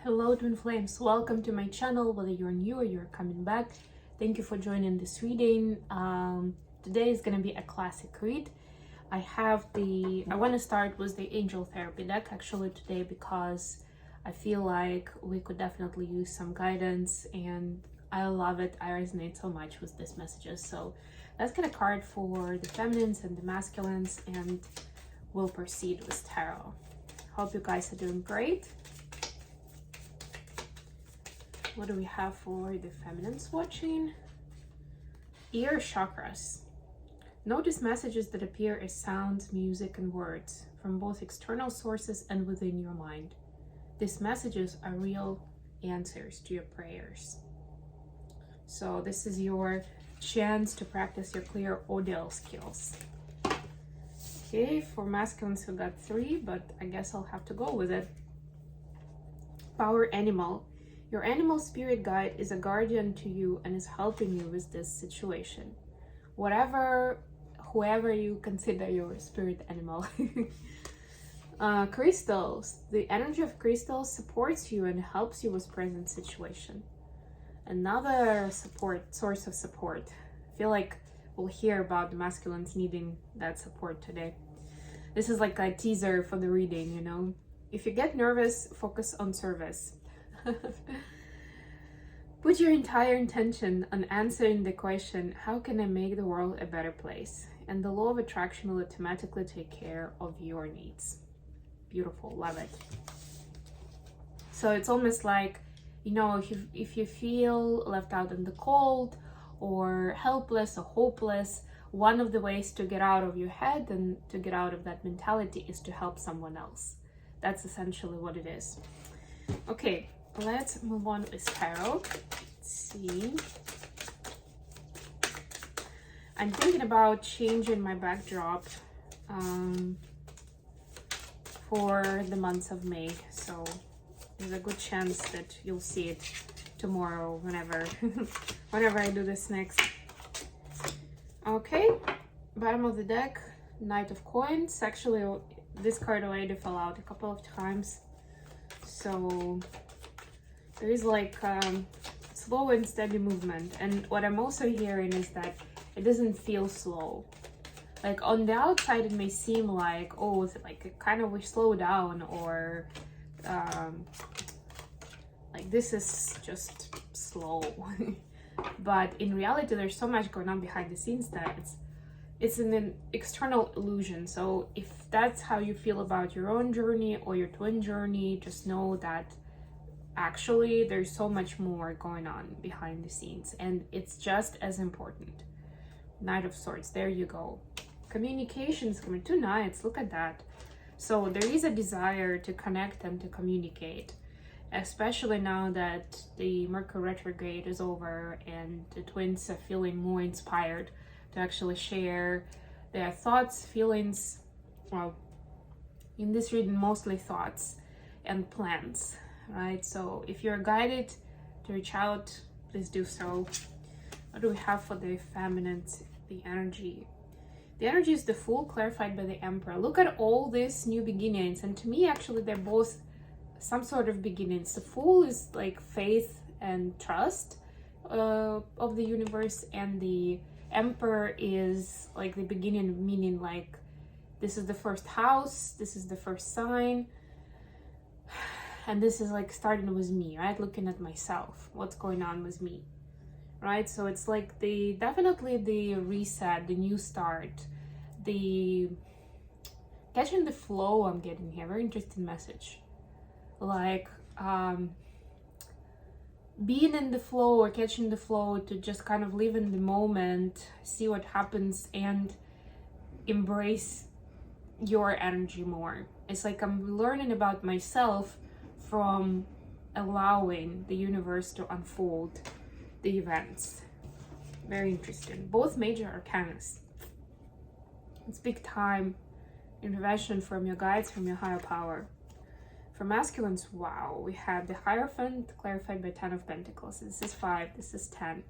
Hello twin flames, welcome to my channel. Whether you're new or you're coming back, thank you for joining this reading. Today is gonna be a classic read. I want to start with the angel therapy deck actually today, because I feel like we could definitely use some guidance and I love it. I resonate so much with these messages. So let's get a card for the feminines and the masculines and we'll proceed with tarot. Hope you guys are doing great. What do we have for the feminines watching? Ear chakras. Notice messages that appear as sounds, music, and words from both external sources and within your mind. These messages are real answers to your prayers. So this is your chance to practice your clear audio skills. Okay, for masculines we got 3, but I guess I'll have to go with it. Power animal. Your animal spirit guide is a guardian to you and is helping you with this situation. Whoever you consider your spirit animal. Crystals. The energy of crystals supports you and helps you with present situation. Another source of support. I feel like we'll hear about the masculines needing that support today. This is like a teaser for the reading, you know. If you get nervous, focus on service. Put your entire intention on answering the question, how can I make the world a better place? And the law of attraction will automatically take care of your needs. Beautiful, love it. So it's almost like, you know, if you feel left out in the cold or helpless or hopeless, one of the ways to get out of your head and to get out of that mentality is to help someone else. That's essentially what it is. Okay, let's move on with tarot. Let's see. I'm thinking about changing my backdrop for the month of May. So there's a good chance that you'll see it tomorrow, whenever I do this next. Okay, bottom of the deck, Knight of Coins. Actually, this card already fell out a couple of times. So there is like slow and steady movement. And what I'm also hearing is that it doesn't feel slow. Like on the outside, it may seem like, oh, like kind of we slow down, or like this is just slow. But in reality, there's so much going on behind the scenes that it's an external illusion. So if that's how you feel about your own journey or your twin journey, just know that actually there's so much more going on behind the scenes, and it's just as important. Knight of Swords, there you go. Communications coming, 2 knights, look at that. So there is a desire to connect and to communicate, especially now that the Mercury retrograde is over and the twins are feeling more inspired to actually share their thoughts, feelings, well, in this reading mostly thoughts and plans, right? So if you're guided to reach out, please do so. What do we have for the feminine, the energy? The energy is the Fool clarified by the Emperor. Look at all these new beginnings, and to me actually they're both some sort of beginnings. The Fool is like faith and trust of the universe, and the Emperor is like the beginning, meaning like this is the first house, this is the first sign, and this is like starting with me, right? Looking at myself, what's going on with me, right? So it's like definitely the reset, the new start, the catching the flow. I'm getting here, very interesting message. Like being in the flow or catching the flow, to just kind of live in the moment, see what happens, and embrace your energy more. It's like I'm learning about myself from allowing the universe to unfold the events. Very interesting. Both major arcanas. It's big time intervention from your guides, from your higher power. For masculines, wow, we have the Hierophant clarified by 10 of Pentacles. This is 5, this is 10.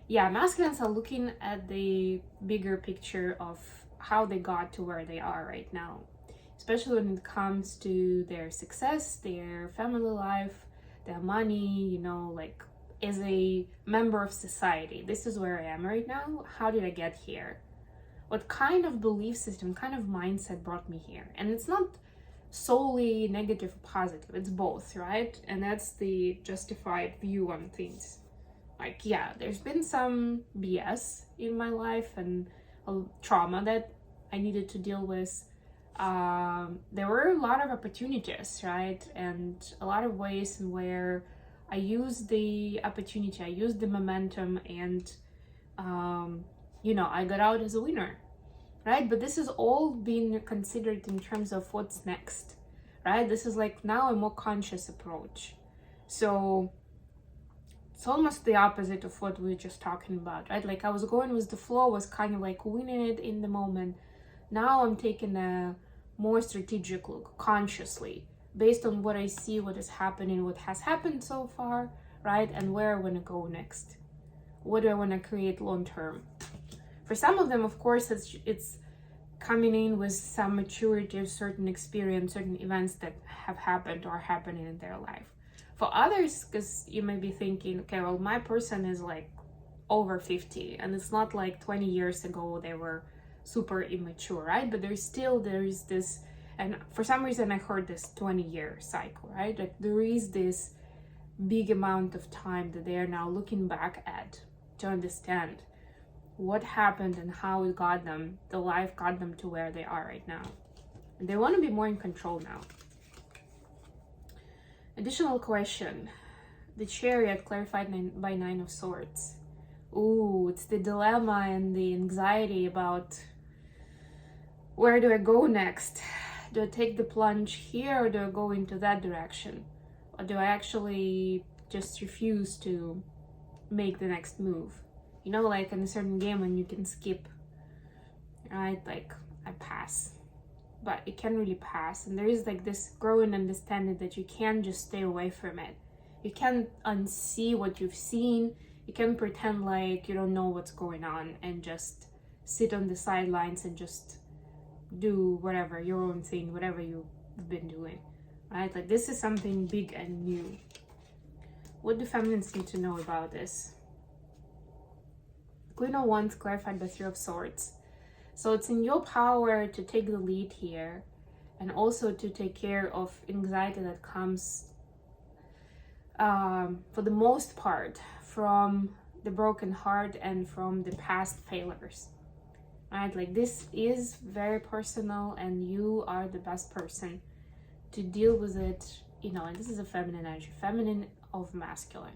Yeah, masculines are looking at the bigger picture of how they got to where they are right now. especially when it comes to their success, their family life, their money, you know, like as a member of society. This is where I am right now. How did I get here? What kind of belief system, kind of mindset brought me here? And it's not solely negative or positive, it's both, right? And that's the justified view on things. Like, yeah, there's been some BS in my life and trauma that I needed to deal with. There were a lot of opportunities, right? And a lot of ways in where I used the opportunity, I used the momentum, and you know, I got out as a winner, right? But this is all being considered in terms of what's next, right? This is like now a more conscious approach. So it's almost the opposite of what we were just talking about, right? Like I was going with the flow, was kind of like winning it in the moment. Now I'm taking a more strategic look, consciously, based on what I see, what is happening, what has happened so far, right? And where I want to go next. What do I want to create long term? For some of them, of course, it's coming in with some maturity of certain experience, certain events that have happened or are happening in their life. For others, because you may be thinking, okay, well, my person is like over 50, and it's not like 20 years ago they were super immature, right? But there is this, and for some reason I heard this 20-year cycle, right? Like there is this big amount of time that they are now looking back at to understand what happened and how it got them, the life got them to where they are right now. And they want to be more in control now. Additional question. The Chariot clarified by Nine of Swords. Ooh, it's the dilemma and the anxiety about where do I go next? Do I take the plunge here, or do I go into that direction? Or do I actually just refuse to make the next move? You know, like in a certain game when you can skip, right? Like, I pass. But it can really pass. And there is like this growing understanding that you can't just stay away from it. You can't unsee what you've seen. You can pretend like you don't know what's going on and just sit on the sidelines and just do whatever, your own thing, whatever you've been doing, right? Like this is something big and new. What do feminines need to know about this? Queen of Wands clarified by Three of Swords. So it's in your power to take the lead here, and also to take care of anxiety that comes, for the most part, from the broken heart and from the past failures. Right? Like this is very personal, and you are the best person to deal with it, you know, and this is a feminine energy, feminine of masculine,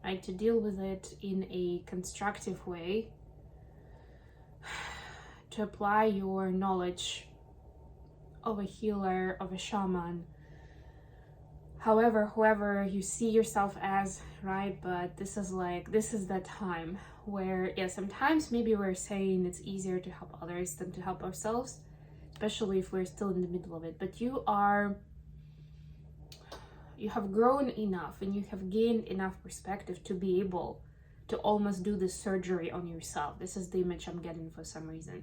right? To deal with it in a constructive way, to apply your knowledge of a healer, of a shaman, however, whoever you see yourself as, right? But this is that time where, yeah, sometimes maybe we're saying it's easier to help others than to help ourselves, especially if we're still in the middle of it. But you have grown enough and you have gained enough perspective to be able to almost do this surgery on yourself. This is the image I'm getting for some reason,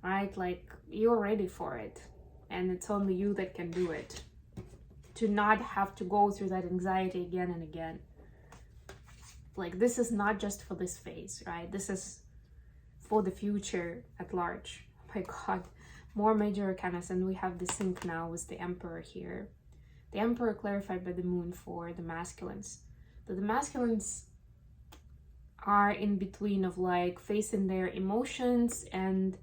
right? Like you're ready for it, and it's only you that can do it. To not have to go through that anxiety again and again. Like this is not just for this phase, right? This is for the future at large. Oh my God, more major arcanas, and we have the sync now with the Emperor here. The Emperor clarified by the Moon for the masculines. So the masculines are in between of like facing their emotions and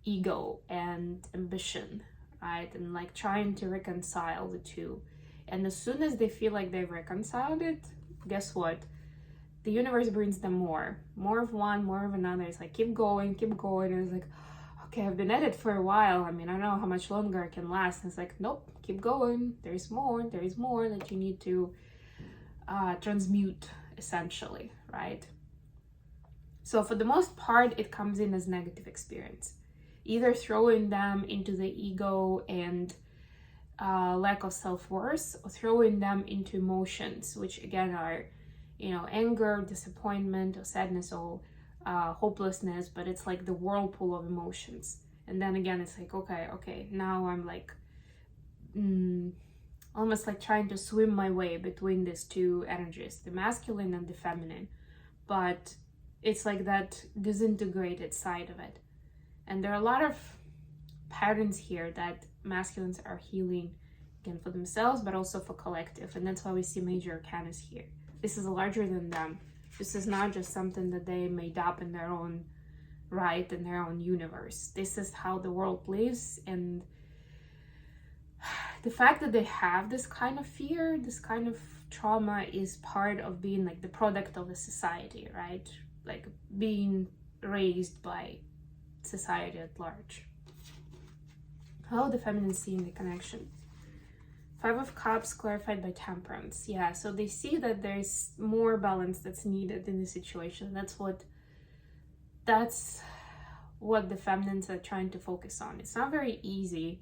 ego and ambition, right? And like trying to reconcile the two. And as soon as they feel like they've reconciled it, guess what? The universe brings them more of one, more of another. It's like, keep going. And it's like, okay, I've been at it for a while. I mean, I don't know how much longer I can last. And it's like, nope, keep going. There's more that you need to transmute, essentially, right? So for the most part, it comes in as negative experience, either throwing them into the ego and lack of self-worth, or throwing them into emotions, which again are, you know, anger, disappointment, or sadness, or hopelessness, but it's like the whirlpool of emotions. And then again, it's like, okay, now I'm like, almost like trying to swim my way between these two energies, the masculine and the feminine. But it's like that disintegrated side of it. And there are a lot of patterns here that masculines are healing, again, for themselves, but also for collective. And that's why we see major arcanas here. This is larger than them. This is not just something that they made up in their own right, in their own universe. This is how the world lives. And the fact that they have this kind of fear, this kind of trauma, is part of being like the product of a society, right? Like being raised by society at large. How the feminine seeing the connection. 5 of Cups clarified by Temperance. Yeah, so they see that there's more balance that's needed in the situation. That's what the feminines are trying to focus on. It's not very easy,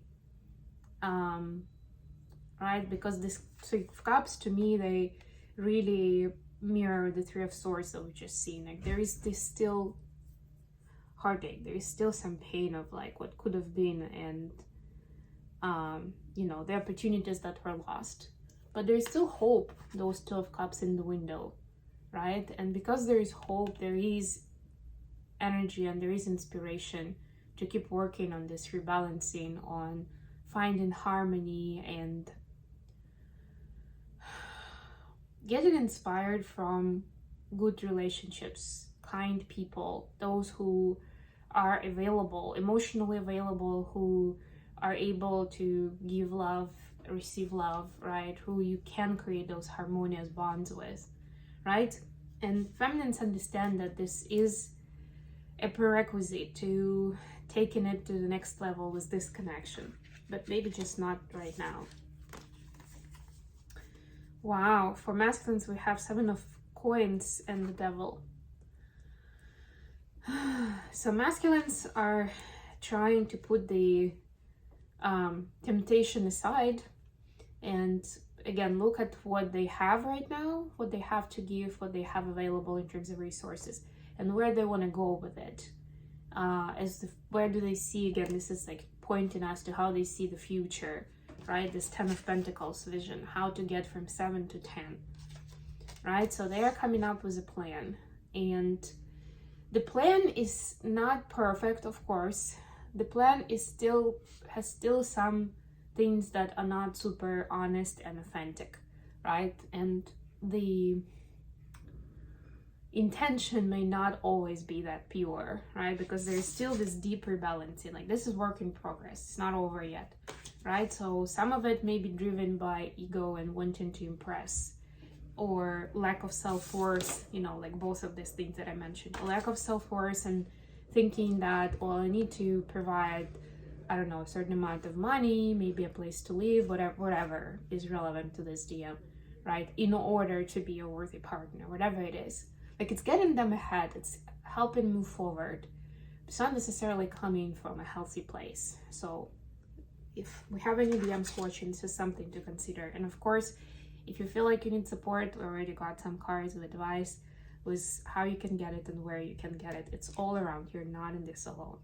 right? Because this 3 of Cups, to me, they really mirror the 3 of Swords that we just seen. Like there is this still heartache. There is still some pain of like what could have been, and you know, the opportunities that were lost. But there is still hope, those 2 of Cups in the window, right? And because there is hope, there is energy and there is inspiration to keep working on this rebalancing, on finding harmony and getting inspired from good relationships, kind people, those who are available, emotionally available, who are able to give love, receive love, right? Who you can create those harmonious bonds with, right? And feminines understand that this is a prerequisite to taking it to the next level with this connection, but maybe just not right now. Wow, for masculines we have 7 of Coins and the Devil. So masculines are trying to put the temptation aside and again look at what they have right now, what they have to give, what they have available in terms of resources, and where they want to go with it. Where do they see, again, this is like pointing us to how they see the future, right? This 10 of Pentacles vision, how to get from 7 to 10, right? So they are coming up with a plan, and the plan is not perfect, of course. The plan is has still some things that are not super honest and authentic, right? And the intention may not always be that pure, right? Because there's still this deep rebalancing. Like this is work in progress. It's not over yet, right? So some of it may be driven by ego and wanting to impress, or lack of self-worth, you know, like both of these things that I mentioned. A lack of self-worth and thinking that, well, I need to provide, I don't know, a certain amount of money, maybe a place to live, whatever is relevant to this DM, right? In order to be a worthy partner, whatever it is. Like it's getting them ahead, it's helping move forward. It's not necessarily coming from a healthy place. So if we have any DMs watching, this is something to consider. And of course, if you feel like you need support, we already got some cards with advice with how you can get it and where you can get it. It's all around. You're not in this alone.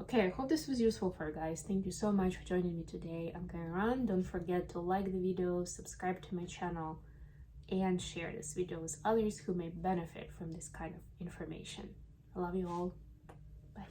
Okay, I hope this was useful for you guys. Thank you so much for joining me today. I'm gonna run. Don't forget to like the video, subscribe to my channel, and share this video with others who may benefit from this kind of information. I love you all. Bye.